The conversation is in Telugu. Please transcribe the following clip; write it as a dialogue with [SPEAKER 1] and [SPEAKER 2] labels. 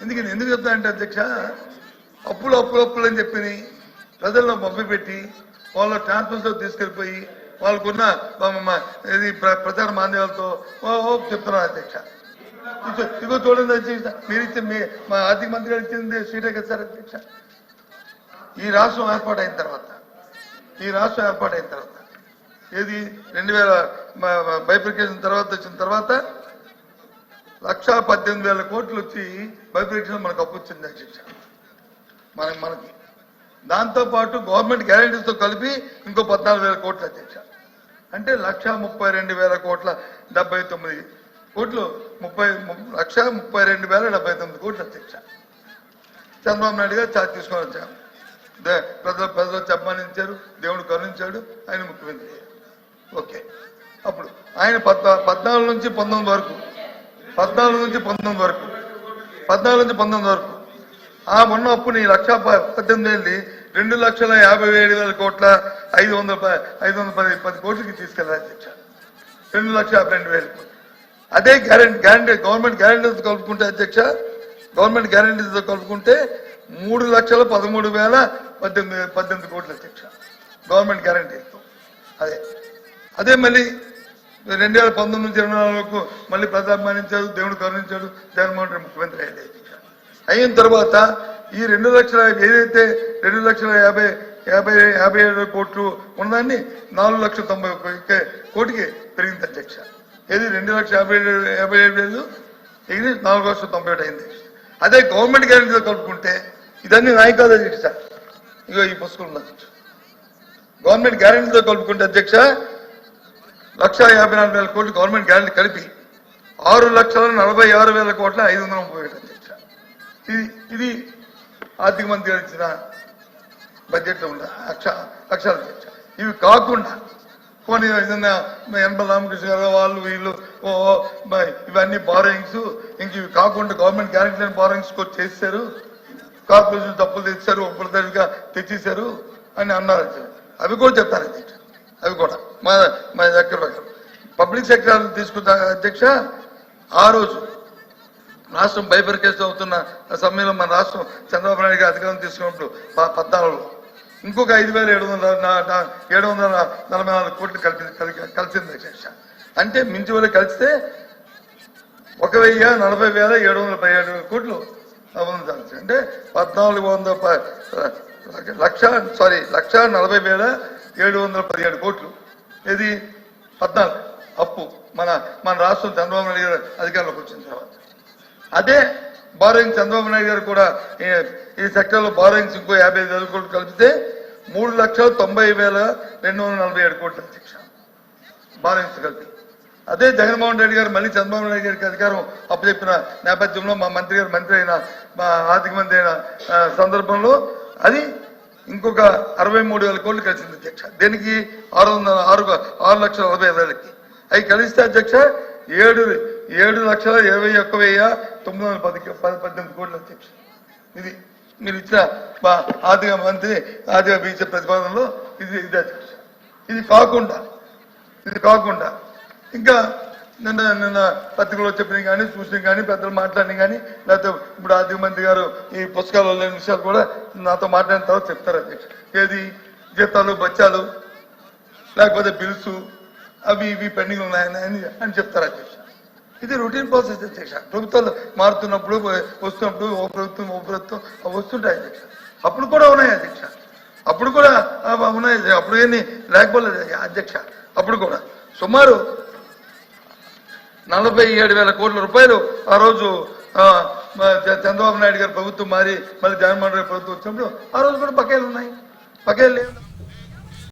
[SPEAKER 1] ఎందుకు చెప్తా అంటే అధ్యక్ష, అప్పులు అని చెప్పి ప్రజల్లో మభ్యపెట్టి వాళ్ళ ట్రాన్స్ఫర్స్లో తీసుకెళ్ళిపోయి వాళ్ళకున్న ఇది ప్రచార మాధ్యమాలతో చెప్తున్నారు అధ్యక్ష. ఇదిగో చూడండి అధ్యక్ష, మీరు ఇచ్చే మా ఆర్థిక మంత్రి గారు ఇచ్చింది సీటే కదా సార్ అధ్యక్ష. ఈ రాష్ట్రం ఏర్పాటైన తర్వాత ఏది 2000 బైఫర్కేషన్ తర్వాత వచ్చిన తర్వాత 1,18,000 కోట్లు వచ్చి బైఫర్కేషన్ మనకు అప్పు వచ్చింది అధ్యక్ష. మనకి దాంతోపాటు గవర్నమెంట్ గ్యారెంటీస్తో కలిపి ఇంకో 14,000 కోట్లు అధ్యక్ష. అంటే 1,32,000 కోట్ల 79 కోట్లు 1,32,079 కోట్లు అధ్యక్ష. చంద్రబాబు నాయుడు గారు ఛార్జ్ తీసుకొని వచ్చాము. ప్రజలు చెప్పమనించారు, దేవుడు కరుణించాడు, ఆయన ముఖ్యమంత్రి. ఓకే, అప్పుడు ఆయన 14 నుంచి 19 వరకు ఆ మొన్న అప్పుని 1,18,000 2,57,000 కోట్ల 510 కోట్లకి తీసుకెళ్ళారు అధ్యక్ష. 2,52,000 కోట్లు. అదే గ్యారంటీ గవర్నమెంట్ గ్యారంటీతో కలుపుకుంటే అధ్యక్ష, 3,13,18 కోట్లు అధ్యక్ష గవర్నమెంట్ గ్యారంటీతో. అదే మళ్ళీ 2019 నుంచి 2024 వరకు మళ్ళీ ప్రజాభిమానించాడు, దేవుడు కరుణించాడు, జగన్మోహన్ రెడ్డి ముఖ్యమంత్రి అయ్యాడు అధ్యక్ష. అయిన తర్వాత ఈ 2 లక్షల ఏదైతే 2,57,000 కోట్లు ఉన్నదాన్ని 4,90,000 కోటికి పెరిగింది అధ్యక్ష. ఏది 2,57,000 ఇది 4,90,000 అయింది. అదే గవర్నమెంట్ గ్యారెంటీతో కలుపుకుంటే ఇదన్నీ నాయ కాదు అధ్యక్ష. ఇగో ఈ పుస్తకం అధ్యక్ష. గవర్నమెంట్ గ్యారెంటీతో కలుపుకుంటే అధ్యక్ష 1,54,000 కోట్లు గవర్నమెంట్ గ్యారెంటీ కలిపి 6,46,000 కోట్ల 531 అధ్యక్ష. ఇది ఆర్థిక మంత్రి గారు ఇచ్చిన బడ్జెట్లో ఉన్న లక్షల అధ్యక్ష. ఇవి కాకుండా పోనీ ఏదన్నా యనమల రామకృష్ణ గారు వాళ్ళు వీళ్ళు ఇవన్నీ బారోయింగ్స్, ఇంక ఇవి కాకుండా గవర్నమెంట్ గ్యారెంటీ బారోయింగ్స్ చేశారు, కార్పొరేషన్ తప్పులు తెచ్చారు, ఒప్పటిగా తెచ్చేశారు అని అన్నారు అధ్యక్ష. అవి కూడా చెప్తారు అధ్యక్ష. అవి కూడా మా దగ్గర పబ్లిక్ సెక్టర్ తీసుకుంటా అధ్యక్ష. ఆ రోజు రాష్ట్రం బైఫర్కేషన్ అవుతున్న సమయంలో మన రాష్ట్రం చంద్రబాబు నాయుడు గారు అధికారం తీసుకున్నప్పుడు 14లో ఇంకొక 5,744 కోట్లు కలిసింది అధ్యక్ష. అంటే మించి వరకు కలిస్తే 1,40,717 కోట్లు అంటే 1,40,717 కోట్లు. ఇది 14 అప్పు మన రాష్ట్రం చంద్రబాబు నాయుడు గారు అధికారంలోకి వచ్చిన తర్వాత. అదే బారోయింగ్ చంద్రబాబు నాయుడు గారు కూడా ఈ సెక్టర్లో బారోయింగ్స్ ఇంకో 55,000 కోట్లు కలిపితే 3,90,247 కోట్లు అధ్యక్ష బారోయింగ్స్ కలిపి. అదే జగన్మోహన్ రెడ్డి గారు మళ్ళీ చంద్రబాబు నాయుడు గారికి అధికారం అప్పచెప్పిన నేపథ్యంలో మా మంత్రి అయిన మా ఆర్థిక మంత్రి అయిన సందర్భంలో అది ఇంకొక 63,000 కోట్లు కలిసింది అధ్యక్ష. దేనికి 6,40,000కి అవి కలిస్తే అధ్యక్ష 7,21,918 కోట్లు అధ్యక్ష. ఇది మీరు ఇచ్చిన మా ఆర్థిక మంత్రి ఆర్థిక బీచ్ ప్రతిపాదనలో ఇది అధ్యక్ష. ఇది కాకుండా ఇంకా నిన్న పత్రికలో చెప్పిన కానీ చూసిన కానీ పెద్దలు మాట్లాడిన కానీ లేకపోతే ఇప్పుడు ఆర్థిక మంత్రి గారు ఈ పుస్తకాలు లేని విషయాలు కూడా నాతో మాట్లాడిన తర్వాత చెప్తారు అధ్యక్ష. ఏది జీతాలు బచ్చాలు లేకపోతే బిల్స్ అవి ఇవి పెండింగ్ ఉన్నాయని అని చెప్తారు అధ్యక్ష. ఇది రొటీన్ ప్రాసెస్ అధ్యక్ష. ప్రభుత్వాలు మారుతున్నప్పుడు వస్తున్నప్పుడు ఓ ప్రభుత్వం వస్తుంటాయి అధ్యక్ష. అప్పుడు కూడా ఉన్నాయి అధ్యక్ష. అప్పుడు కూడా ఉన్నాయి. అప్పుడు ఏమి లేకపోలేదు అధ్యక్ష. అప్పుడు కూడా సుమారు 47,000 కోట్ల రూపాయలు ఆ రోజు చంద్రబాబు నాయుడు గారి ప్రభుత్వం మారి మళ్ళీ జగన్మోహన్ రెడ్డి ప్రభుత్వం వచ్చినప్పుడు ఆ రోజు కూడా బకాయిలు ఉన్నాయి. బకాయిలు లేవు.